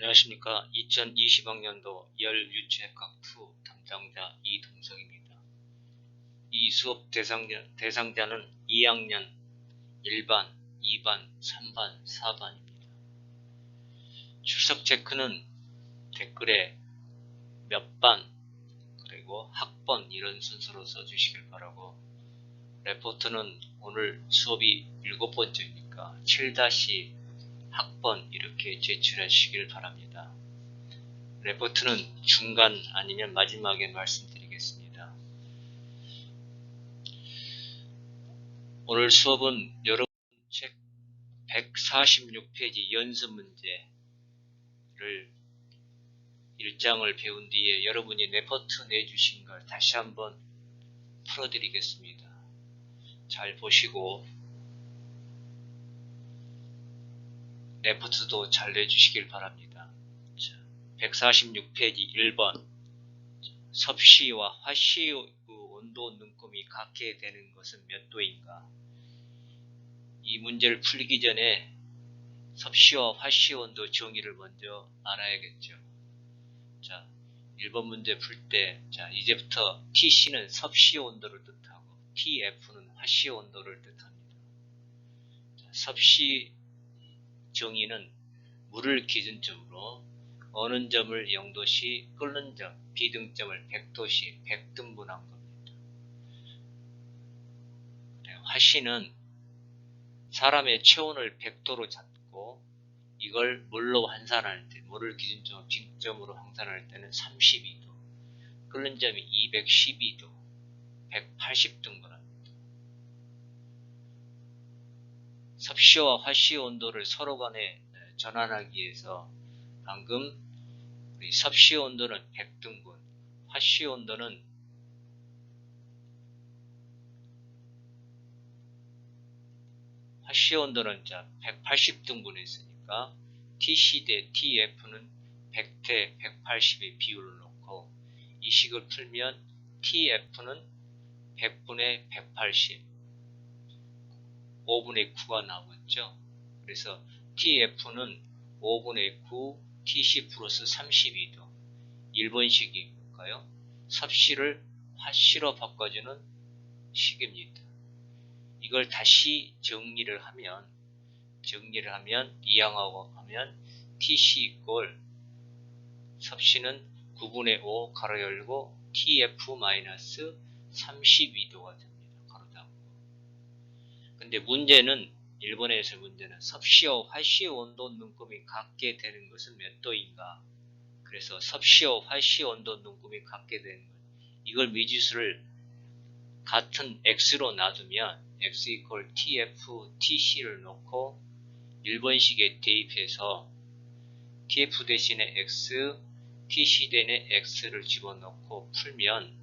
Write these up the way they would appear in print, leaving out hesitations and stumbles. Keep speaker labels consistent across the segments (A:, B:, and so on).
A: 안녕하십니까. 2020학년도 열유체학학2 담당자 이동석입니다. 이 수업 대상자는 2학년 1반, 2반, 3반, 4반입니다. 출석 체크는 댓글에 몇 반, 그리고 학번 이런 순서로 써주시길 바라고, 레포트는 오늘 수업이 7번째니까 7- 학번 이렇게 제출하시길 바랍니다. 레포트는 중간 아니면 마지막에 말씀드리겠습니다. 오늘 수업은 여러분 책 146페이지 연습 문제를 1장을 배운 뒤에 여러분이 레포트 내주신 걸 다시 한번 풀어드리겠습니다. 잘 보시고 레포트도 잘 내주시길 바랍니다. 146페이지 1번 섭씨와 화씨의 온도 눈금이 같게 되는 것은 몇 도인가? 이 문제를 풀기 전에 섭씨와 화씨 온도 정의를 먼저 알아야겠죠. 자, 1번 문제 풀 때, 자, 이제부터 TC는 섭씨 온도를 뜻하고 TF는 화씨 온도를 뜻합니다. 자, 섭씨 정의는 물을 기준점으로 어느 점을 0도시 끓는 점, 비등점을 100도시 100등분한 겁니다. 화씨는 사람의 체온을 100도로 잡고 이걸 물로 환산할 때, 물을 기준점으로 빈점으로 환산할 때는 32도, 끓는 점이 212도, 180등분합니다. 섭씨와 화씨 온도를 서로 간에 전환하기 위해서 방금 우리 섭씨 온도는 100등분, 화씨 온도는 자 180등분에 있으니까 TC 대 TF는 100대 180의 비율을 놓고 이 식을 풀면 TF는 100분의 180, 5분의 9가 나오겠죠. 그래서 TF는 5분의 9 TC 플러스 32도. 1번식이 뭘까요? 섭씨를 화씨로 바꿔주는 식입니다. 이걸 다시 정리를 하면 이항하고 하면 TC 이꼴 섭씨는 9분의 5 가로 열고 TF 마이너스 32도가 됩니다. 가로 닫고. 근데 문제는 1번에서 문제는 섭씨와 화씨의 온도 눈금이 같게 되는 것은 몇 도인가? 그래서 섭씨와 화씨의 온도 눈금이 같게 되는 것, 이걸 미지수를 같은 x로 놔두면 x 이퀄 tf tc를 놓고 1번식에 대입해서 tf 대신에 x, tc 대신에 x를 집어넣고 풀면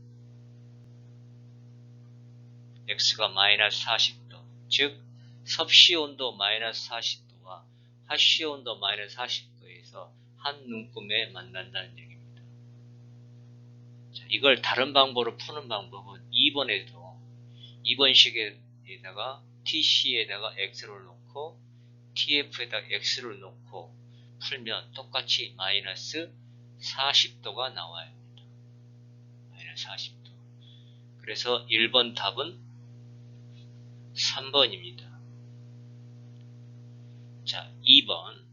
A: x가 마이너스 40도, 즉 섭씨 온도 마이너스 40도와 화씨 온도 마이너스 40도에서 한 눈금에 만난다는 얘기입니다. 자, 이걸 다른 방법으로 푸는 방법은 2번식에다가 TC에다가 X를 놓고 TF에다가 X를 놓고 풀면 똑같이 마이너스 40도가 나와야 합니다. 마이너스 40도. 그래서 1번 답은 3번입니다. 자, 2번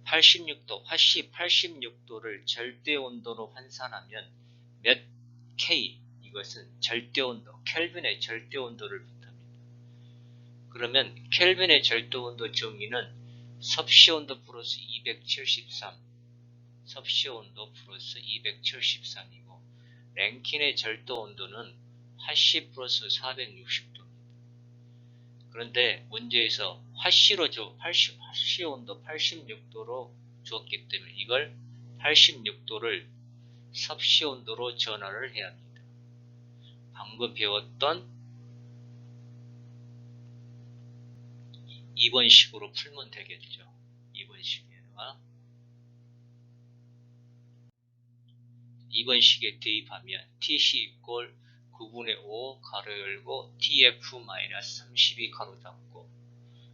A: 86도, 화씨 86도를 절대온도로 환산하면 몇 K, 이것은 절대온도, 켈빈의 절대온도를 뜻합니다. 그러면 켈빈의 절대온도 정의는 섭씨온도 플러스 273, 섭씨온도 플러스 273이고 랭킨의 절대온도는 화씨 플러스 460도. 그런데 문제에서 화씨 온도 86도로 주었기 때문에 이걸 86도를 섭씨 온도로 전환을 해야 합니다. 방금 배웠던 2번식으로 풀면 되겠죠. 2번식에다가 2번식에 대입하면 TC 이꼴 9분의 5 가로 열고 TF 마이너스 32 가로 닫고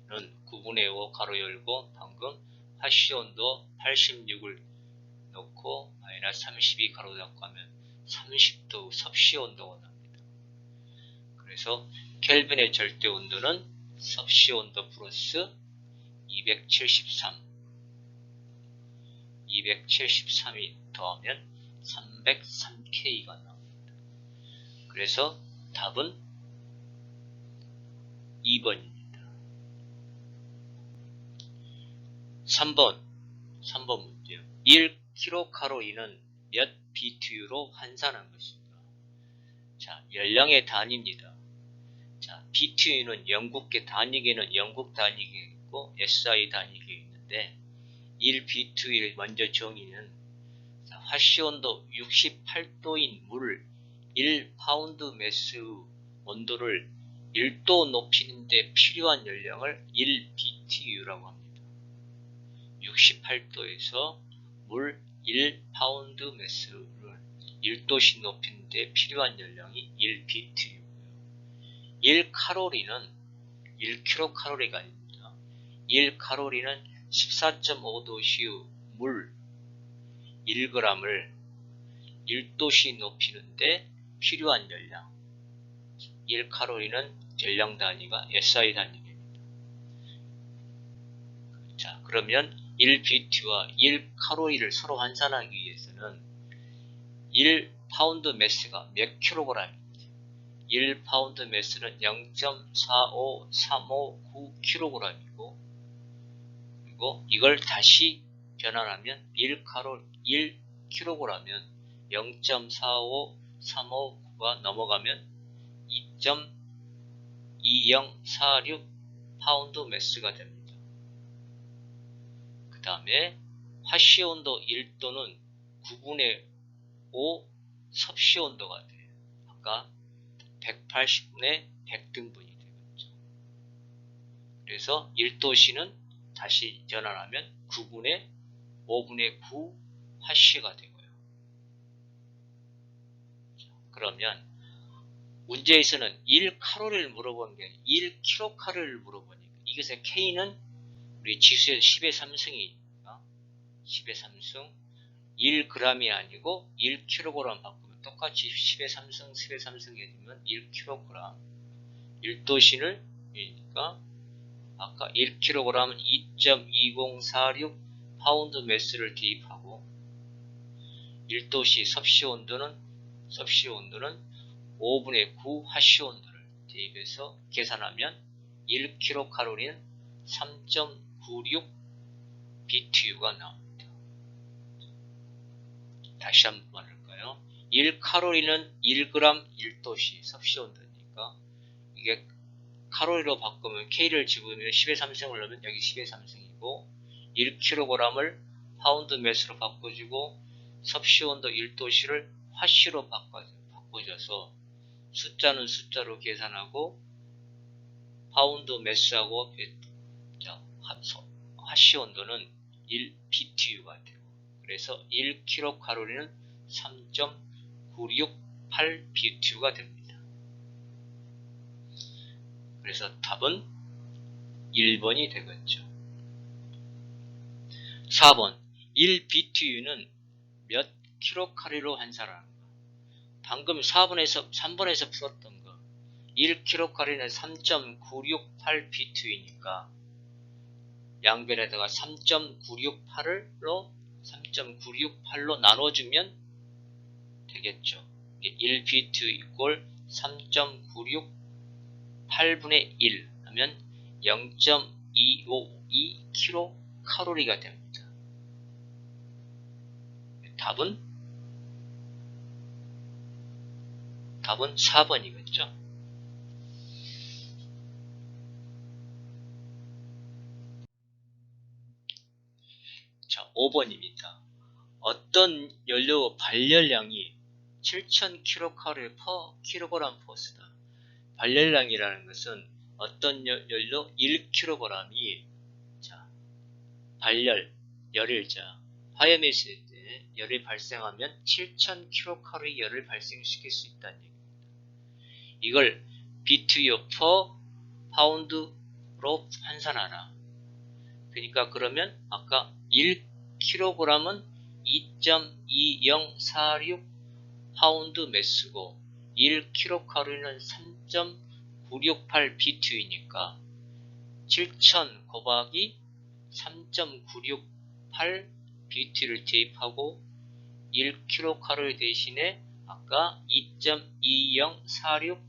A: 는 9분의 5 가로 열고 방금 화씨 온도 86을 놓고 마이너스 32 가로 닫고 하면 30도 섭씨 온도가 납니다. 그래서 켈빈의 절대 온도는 섭씨 온도 플러스 273이 더하면 303K가 나옵니다. 그래서 답은 2번입니다. 3번 문제요. 1kcal는 몇 BTU로 환산한 것입니다. 자, 열량의 단위입니다. 자, BTU는 영국계 단위계는 영국 단위계 있고 SI 단위계 있는데 1BTU의 먼저 정의는 화씨온도 68도인 물 1파운드 매스의 온도를 1도 높이는데 필요한 연령을 1BTU라고 합니다. 68도에서 물 1파운드 매스를 1도씩 높이는데 필요한 연령이 1BTU고요. 1칼로리는 1kcal가 아닙니다. 1칼로리는 14.5도씨의 물 1g을 1도씩 높이는데 필요한 열량. 1칼로리는 열량 단위가 SI 단위입니다. 자, 그러면 1BTU와 1칼로리를 서로 환산하기 위해서는 1파운드 매스가 몇 킬로그램입니다. 1파운드 매스는 0.45359kg이고 그리고 이걸 다시 변환하면 1kg면 0.45359가 넘어가면 2.2046 파운드 매스가 됩니다. 그 다음에 화씨 온도 1도는 9분의 5 섭씨 온도가 돼요. 아까 180분의 100등분이 되겠죠. 그래서 1도씨는 다시 전환하면 9분의 5분의 9 화씨가 되고요. 자, 그러면 문제에서는 1칼로리를 물어보는 게 아니라 1kcal를 물어보니까 이것의 K는 우리 지수의 10의 3승이니까 10의 3승 1g이 아니고 1kg 바꾸면 똑같이 10의 3승 10의 3승 해주면 1kg 1도씨를 그러니까 아까 1kg은 2.2046 파운드 매스를 대입하고 1도씨 섭씨 온도는 5분의 9 화씨 온도를 대입해서 계산하면 1kcal는 3.96 BTU가 나옵니다. 다시 한번 말할까요? 1칼로리는 1g 1도씨 섭씨 온도니까 이게 칼로리로 바꾸면 K를 집으면 10의 3승을 넣으면 여기 10의 3승이고 1kg을 파운드 매스로 바꿔주고 섭씨 온도 1도씨를 화씨로 바꿔줘서 숫자는 숫자로 계산하고 파운드 매스하고 화씨 온도는 1BTU가 되고 그래서 1kcal는 3.968 BTU가 됩니다. 그래서 답은 1번이 되겠죠. 4번 1BTU는 몇 kcal로 환산하는가? 방금 3번에서 풀었던 거 1kcal는 3.968 BTU이니까 양변에다가 3.968로 나눠주면 되겠죠. 1BTU 이꼴 3.968분의 1 하면 0.252kcal가 됩니다. 답은 4번이겠죠. 자, 5번입니다. 어떤 연료 발열량이 7000kcal/kg/s다. 발열량이라는 것은 어떤 연료 1kg이 열을 화염에 있을 때 열이 발생하면 7000kcal 열을 발생시킬 수 있다는 얘기입니다. 이걸 BTU per pound로 환산하라. 그러니까 그러면 아까 1kg은 2.2046 파운드 매스고 1kcal는 3.968 BTU이니까 7000 곱하기 3.968 BTU를 대입하고 1kcal 대신에 아까 2.2046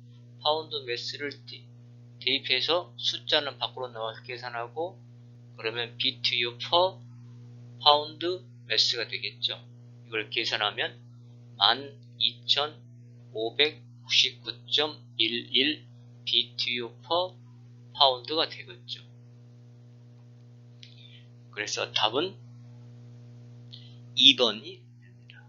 A: 파운드 매스를 대입해서 숫자는 밖으로 나와서 계산하고 그러면 BTU per 파운드 매스가 되겠죠. 이걸 계산하면 12,599.11 BTU per 파운드가 되겠죠. 그래서 답은 2번이 됩니다.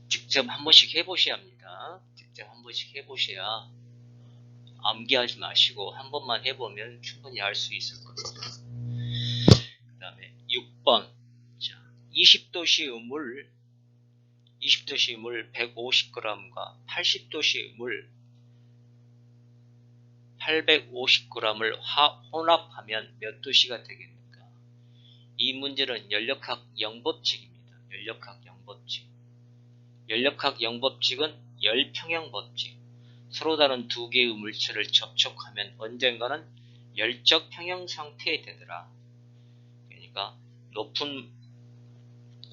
A: 직접 한 번씩 해보셔야 합니다. 직접 한 번씩 해보셔야 암기하지 마시고 한 번만 해보면 충분히 알 수 있을 겁니다. 그 다음에 6번 20도씨의 물 150g과 80도씨의 물 850g을 혼합하면 몇 도씨가 되겠는가? 이 문제는 연력학 영법칙입니다. 연력학 영법칙. 연력학 영법칙은 열평형법칙. 서로 다른 두 개의 물체를 접촉하면 언젠가는 열적 평형 상태에 되더라. 그러니까 높은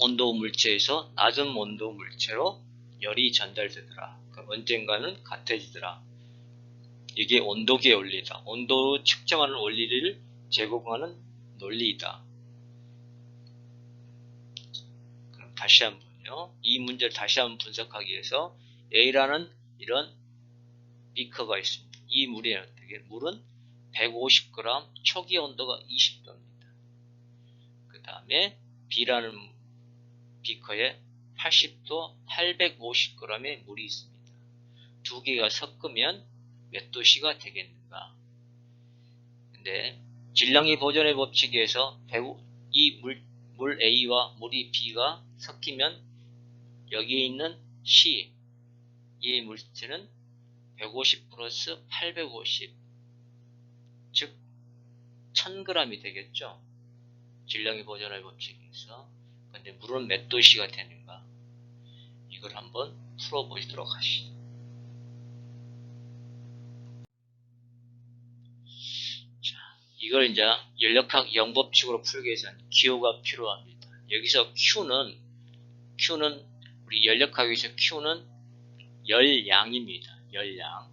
A: 온도 물체에서 낮은 온도 물체로 열이 전달되더라. 그럼 언젠가는 같아지더라. 이게 온도계 원리다. 온도로 측정하는 원리를 제공하는 논리이다. 그럼 다시 한번요. 이 문제를 다시 한번 분석하기 위해서 A라는 이런 비커가 있습니다. 이 물은 150g, 초기 온도가 20도입니다. 그 다음에 B라는 비커에 80도 850g의 물이 있습니다. 두 개가 섞으면 몇 도씨가 되겠는가? 근데 질량의 보존의 법칙에서 이 물 A와 물이 B가 섞이면 여기에 있는 C, 이 물체는 150 플러스 850, 즉 1000g이 되겠죠. 질량의 보존의 법칙에서. 근데 물은 몇 도씨가 되는가? 이걸 한번 풀어보도록 하시죠. 자, 이걸 이제 연력학 영법칙으로 풀기 위해서는 기호가 필요합니다. 여기서 Q는 우리 연력학에서 Q는 열량입니다. 열량.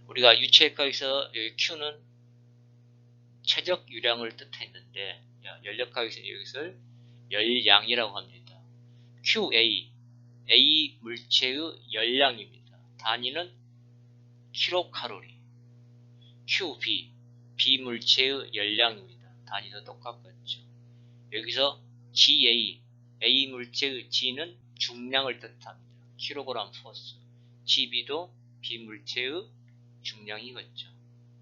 A: 우리가 유체학에서 여기 Q는 최적 유량을 뜻했는데 연력학에서 여기서 열량이라고 합니다. QA, A 물체의 열량입니다. 단위는 킬로칼로리. QB, B 물체의 열량입니다. 단위도 똑같겠죠. 여기서 GA, A 물체의 G는 중량을 뜻합니다. 킬로그램 포스. GB도 B 물체의 중량이겠죠.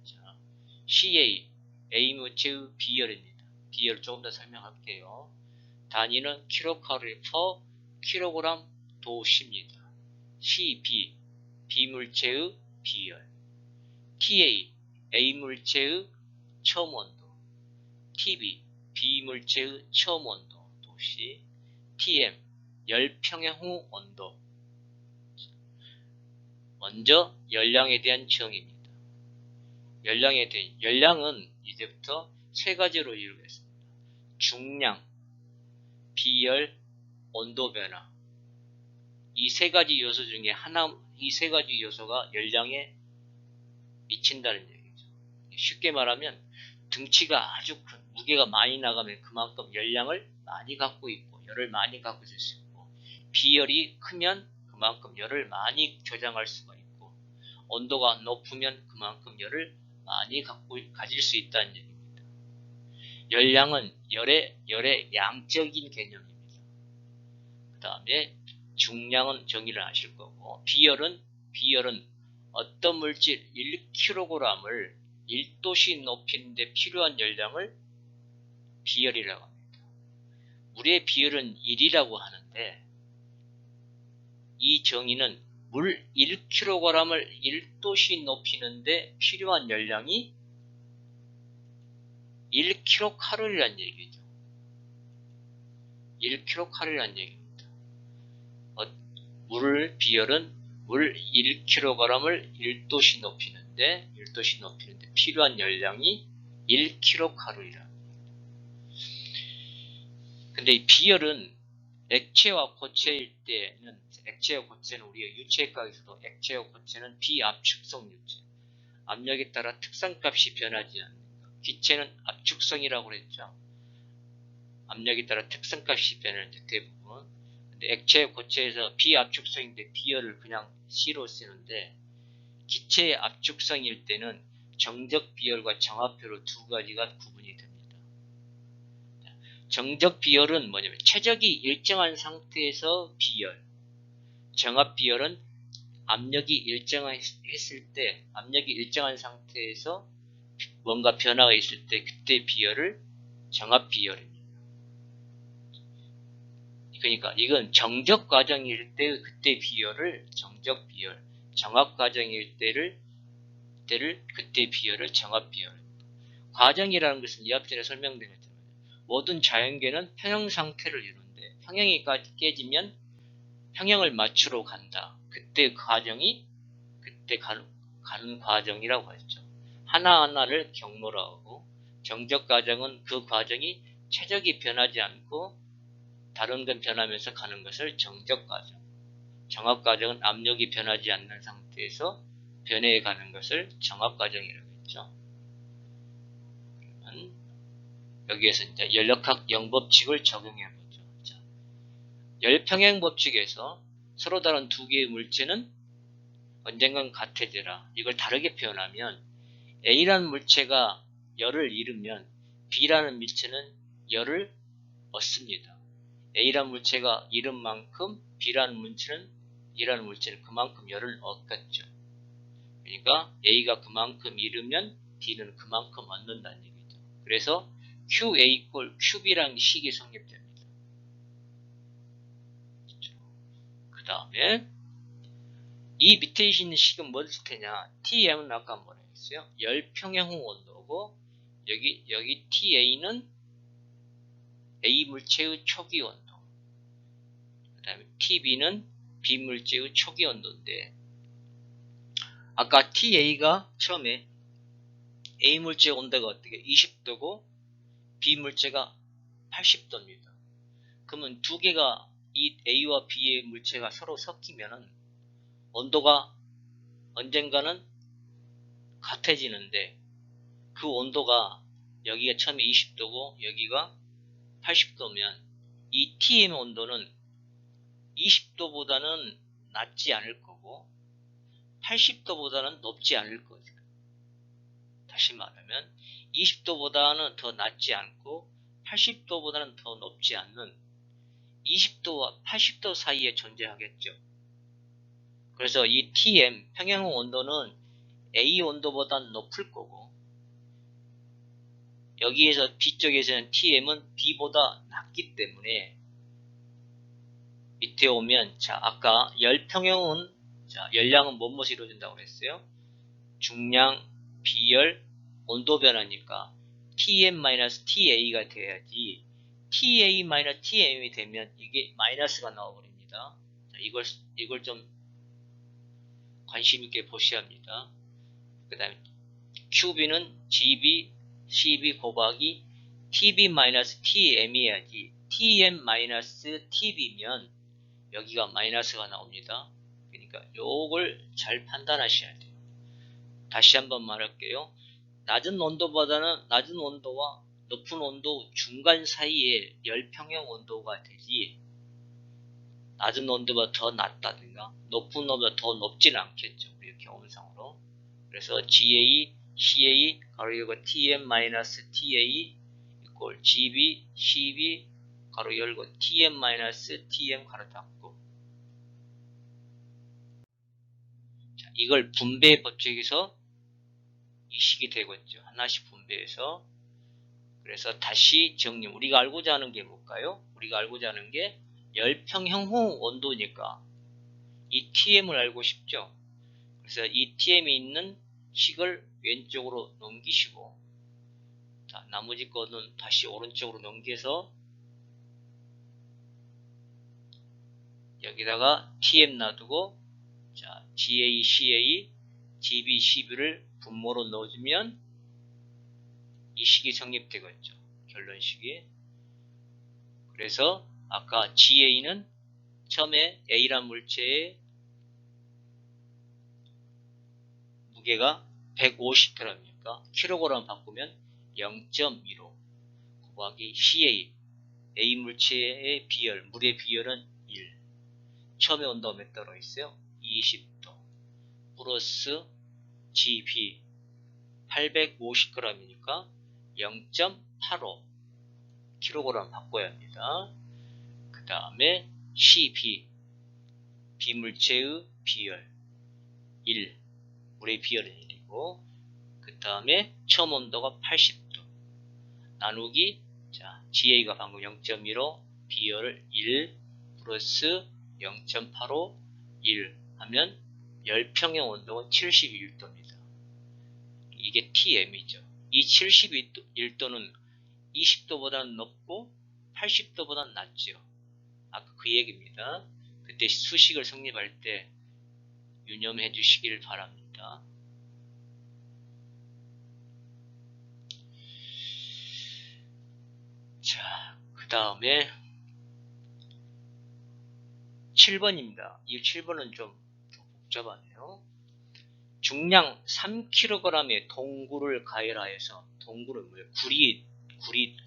A: 자, CA, A 물체의 비열입니다. 비열 조금 더 설명할게요. 단위는 킬로칼로리 per 킬로그램 도시입니다. CB, B 물체의 비열. TA, A 물체의 처음 온도. TB, B 물체의 처음 온도 도시. TM, 열평형 후 온도. 먼저 열량에 대한 정의입니다. 열량은 이제부터 세 가지로 이루어졌습니다. 중량, 비열, 온도 변화. 이 세 가지 요소 중에 이 세 가지 요소가 열량에 미친다는 얘기죠. 쉽게 말하면 등치가 아주 큰, 무게가 많이 나가면 그만큼 열량을 많이 갖고 있고 열을 많이 갖고 있을 수 있고, 비열이 크면 그만큼 열을 많이 저장할 수가 있고, 온도가 높으면 그만큼 열을 많이 가질 수 있다는 얘기입니다. 열량은 열의 양적인 개념입니다. 그 다음에 중량은 정의를 아실 거고, 비열은 어떤 물질 1kg을 1도씩 높이는데 필요한 열량을 비열이라고 합니다. 물의 비열은 1이라고 하는데, 이 정의는 물 1kg을 1도씨 높이는데 필요한 열량이 1kcal이란 얘기죠. 1kcal이란 얘기입니다. 물 비열은 물 1kg을 1도씨 높이는데 필요한 열량이 1kcal이라. 근데 이 비열은 액체와 고체일 때는, 액체와 고체는 우리가 유체과학에서도 액체와 고체는 비압축성 유체, 압력에 따라 특성값이 변하지 않는 것. 기체는 압축성이라고 그랬죠. 압력에 따라 특성값이 변하는데 대부분. 근데 액체 고체에서 비압축성인데 비열을 그냥 C로 쓰는데, 기체의 압축성일 때는 정적 비열과 정압 비열로 두 가지가 구분이 됩니다. 정적 비열은 뭐냐면 최적이 일정한 상태에서 비열, 정압 비열은 압력이 일정한 상태에서 뭔가 변화가 있을 때 그때 비열을 정압 비열입니다. 그러니까 이건 정적 과정일 때 그때 비열을 정적 비열, 정압 과정일 때를 그때 비열을 정압 비열. 과정이라는 것은 이 앞전에 설명드렸잖아요. 모든 자연계는 평형 상태를 이루는데 평형이 깨지면 평형을 맞추러 간다. 그때 과정이 그때 가는 과정이라고 하죠. 하나하나를 경로라고 하고, 정적 과정은 그 과정이 최적이 변하지 않고 다른 건 변하면서 가는 것을 정적 과정, 정압 과정은 압력이 변하지 않는 상태에서 변해 가는 것을 정압 과정이라고 했죠. 여기에서 이제 열역학 영법칙을 적용해 보죠. 자, 열평행 법칙에서 서로 다른 두 개의 물체는 언젠간 같아지라. 이걸 다르게 표현하면 A라는 물체가 열을 잃으면 B라는 물체는 열을 얻습니다. A라는 물체가 잃은 만큼 B라는 물체는 그만큼 열을 얻겠죠. 그러니까 A가 그만큼 잃으면 B는 그만큼 얻는다는 얘기죠. 그래서 QA 꼴 QB라는 식이 성립됩니다. 그 다음에 이 밑에 있는 식은 뭘 쓸 테냐? TM은 아까 뭐라 했어요? 열평형 온도고, 여기 TA는 A 물체의 초기 온도, 그 다음에 TB는 B 물체의 초기 온도인데, 아까 TA가 처음에 A 물체 온도가 어떻게 20도고 B 물체가 80도입니다. 그러면 두 개가 이 A와 B의 물체가 서로 섞이면은 온도가 언젠가는 같아지는데, 그 온도가 여기가 처음에 20도고 여기가 80도면 이 TM 온도는 20도보다는 낮지 않을 거고 80도보다는 높지 않을 거죠. 다시 말하면 20도보다는 더 낮지 않고 80도보다는 더 높지 않는 20도와 80도 사이에 존재하겠죠. 그래서 이 TM 평형 온도는 A 온도보다는 높을 거고, 여기에서 B쪽에서는 TM은 B보다 낮기 때문에 밑에 오면, 자, 아까 열평형은, 자, 열량은 무엇이 이루어진다고 그랬어요? 중량, 비열, 온도 변화니까 TM-TA가 돼야지, TA-TM이 되면 이게 마이너스가 나와버립니다. 자, 이걸 좀 관심 있게 보셔야 합니다. 그 다음에 QB는 GB, CB 곱하기 TB-TM이어야지 TM-TB면 여기가 마이너스가 나옵니다. 그러니까 요걸 잘 판단하셔야 돼요. 다시 한번 말할게요. 낮은 온도와 높은 온도 중간 사이에 열평형 온도가 되지, 낮은 온도보다 더 낮다든가 높은 온도보다 더 높지는 않겠죠. 우리 경험상으로. 그래서 GA, CA, 가로 열고 TM-TA 이꼴 GB, CB, 가로 열고 TM-TM 가로 닫고. 자, 이걸 분배 법칙에서 이 식이 되겠죠. 하나씩 분배해서. 그래서 다시 정리. 우리가 알고자 하는 게 뭘까요? 우리가 알고자 하는 게 열평형 후 온도니까 이 TM을 알고 싶죠. 그래서 이 TM이 있는 식을 왼쪽으로 넘기시고, 자, 나머지 거는 다시 오른쪽으로 넘겨서 여기다가 TM 놔두고, 자, GA, CA, GB, CB를 분모로 넣어주면 이 식이 성립되겠죠. 결론식이. 그래서 아까 GA는 처음에 A란 물체의 무게가 150g이니까 kg 바꾸면 0.15 곱하기 CA, A 물체의 비열, 물의 비열은 1. 처음에 온도가 몇 도로 있어요? 20도. 플러스 GB 850g이니까 0.85 kg 바꿔야 합니다. 그 다음에 CB, 비물체의 비열 1, 물의 비열은 1이고, 그 다음에 처음 온도가 80도 나누기, 자, GA가 방금 0.15, 비열 1 플러스 0.85 1 하면 열평형 온도는 71도입니다. 이게 TM이죠. 이 71도는 20도보다는 높고 80도보다는 낮죠. 아까 그 얘기입니다. 그때 수식을 성립할 때 유념해 주시길 바랍니다. 자, 그 다음에 7번입니다. 이 7번은 좀 복잡하네요. 중량 3kg의 동구를 가열하여서, 동구는 뭐예요?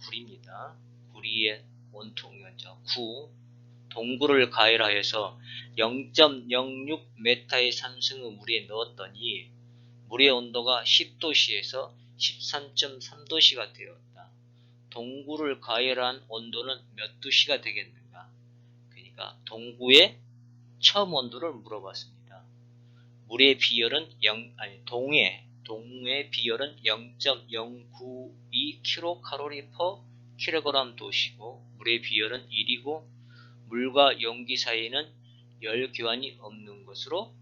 A: 구리입니다. 구리의 원통이죠. 동구를 가열하여서 0.06m의 산성의 물에 넣었더니 물의 온도가 10도씨에서 13.3도씨가 되었다. 동구를 가열한 온도는 몇 도씨가 되겠는가? 그러니까 동구의 처음 온도를 물어봤습니다. 물의 비열은 동의 비열은 0.092 kcal/kg 도시고, 물의 비열은 1이고, 물과 용기 사이에는 열 교환이 없는 것으로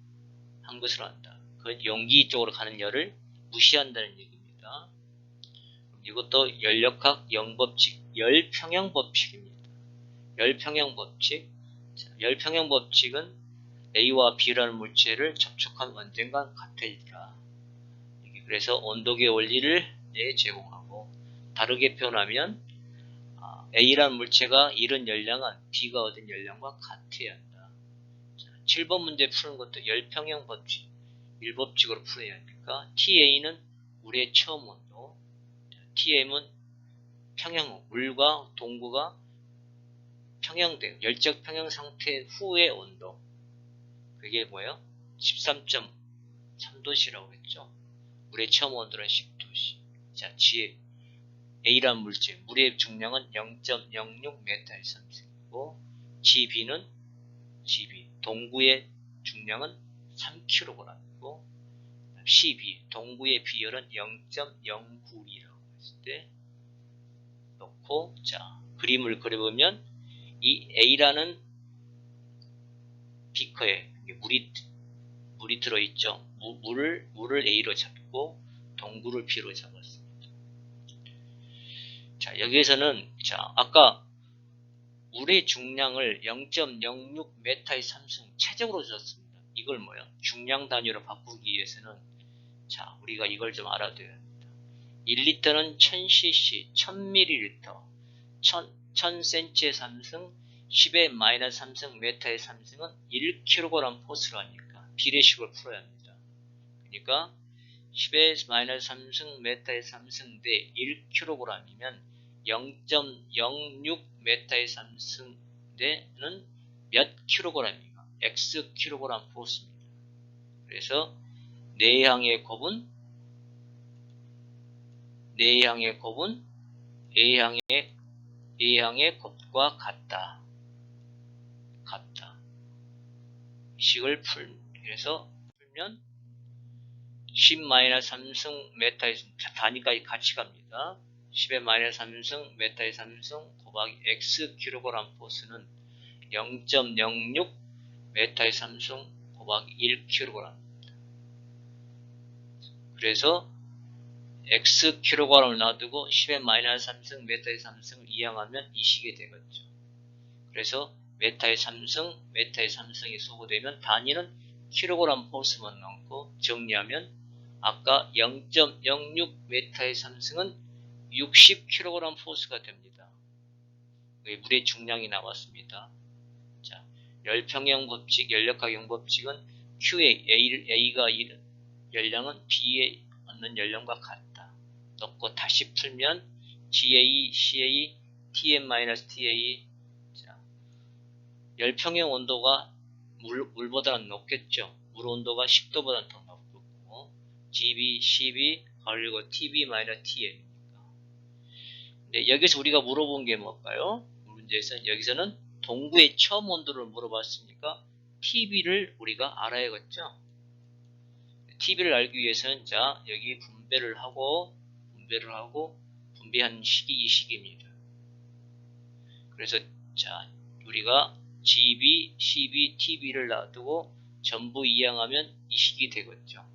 A: 한 것으로 한다. 그 용기 쪽으로 가는 열을 무시한다는 얘기입니다. 이것도 열역학 영법칙, 열평형 법칙입니다. 열평형 법칙. 열평형 법칙은 A와 B라는 물체를 접촉한 언젠가 같으리라. 그래서 온도계 원리를 제공하고, 다르게 표현하면 A라는 물체가 잃은 열량은 B가 얻은 열량과 같아야 한다. 7번 문제 푸는 것도 열평형 법칙, 일법칙으로 풀어야 하니까 TA는 물의 처음 온도, TM은 평형, 물과 동구가 평형된 열적 평형 상태 후의 온도, 그게 뭐예요? 13.3도씨라고 했죠. 물의 처음 온도는 10도씨. 자, A란 물체, 물의 중량은 0.06m의 산성이고, GB, 동구의 중량은 3kg이고, CB, 동구의 비열은 0.09이라고 했을 때 놓고, 자, 그림을 그려보면 이 A라는 비커에 물이 들어있죠. 물을 A로 잡고 동구를 B로 잡았습니다. 자, 여기에서는, 자, 아까 물의 중량을 0.06m의 삼성 최적으로 줬습니다. 이걸 뭐야? 중량 단위로 바꾸기 위해서는, 자, 우리가 이걸 좀 알아둬야 합니다. 1리터는 1000cc, 1000ml, 1000cm의 삼성, 10의 마이너스 3승 메타의 3승은 1kg 포스로 하니까 비례식을 풀어야 합니다. 그러니까 10의 마이너스 3승 메타의 3승 대 1kg이면 0.06 메타의 3승 대는 몇 킬로그램입니까? x 킬로그램 포스입니다. 그래서 내향의 곱은 A향의 곱과 같다. 식을 그래서 풀면 10-3승 메타의 단위까지 같이 갑니다. 10의 마이너스 3승 메타의 3승 곱하기 x 킬로그램 포스는 0.06 메타의 3승 곱하기 1kg. 그래서 x kg을 놔두고 10의 마이너스 3승, 메타의 3승을 이항하면 이 식이 되겠죠. 그래서 메타의 3승, 메타의 3승이 소거되면 단위는 kg 포스만 넣고 정리하면 아까 0.06 메타의 3승은 60kg 포스가 됩니다. 물의 중량이 나왔습니다. 자, 열평형 법칙, 연력학형 법칙은 Q의 A가 열량은 B에 얻는 열량과 같다. 넣고 다시 풀면 GA, CA, TM-TA. 자, 열평형 온도가 물보다는 높겠죠. 물 온도가 10도보다는 더 높고 GB, CB, 그리고 TB-TA. 근데 여기서 우리가 물어본 게 뭘까요? 여기서는 동구의 처음 온도를 물어봤으니까 TB를 우리가 알아야겠죠. TB를 알기 위해서는 자 여기 분배를 하고 분배한 식이 이 식입니다. 그래서 자 우리가 GB, CB, TB를 놔두고 전부 이항하면 이 식이 되겠죠.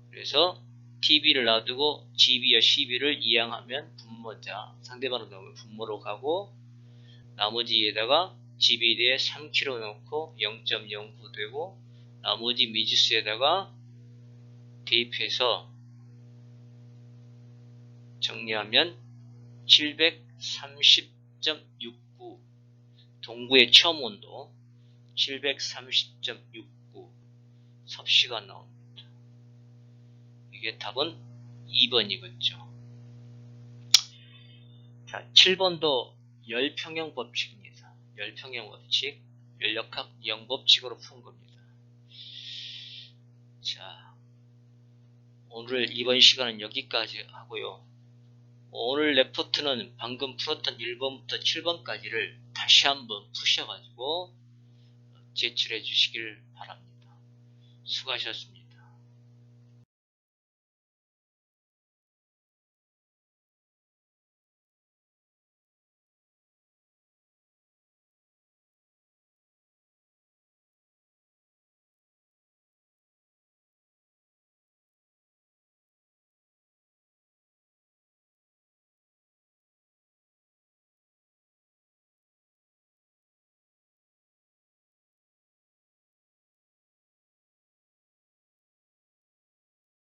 A: 그래서 TB를 놔두고 GB와 CB를 이항하면 분모자, 상대방으로 넣으면 분모로 가고 나머지에다가 GB에 대해 3kg 넣고 0.09 되고 나머지 미지수에다가 대입해서 정리하면 730.69 동구의 처음 온도 730.69 섭씨가 나옵니다. 이게 답은 2번이겠죠. 자, 7번도 열평형 법칙입니다. 열평형 법칙, 연력학 영법칙으로 푼 겁니다. 자, 오늘 이번 시간은 여기까지 하고요. 오늘 레포트는 방금 풀었던 1번부터 7번까지를 다시 한번 푸셔가지고 제출해 주시길 바랍니다. 수고하셨습니다.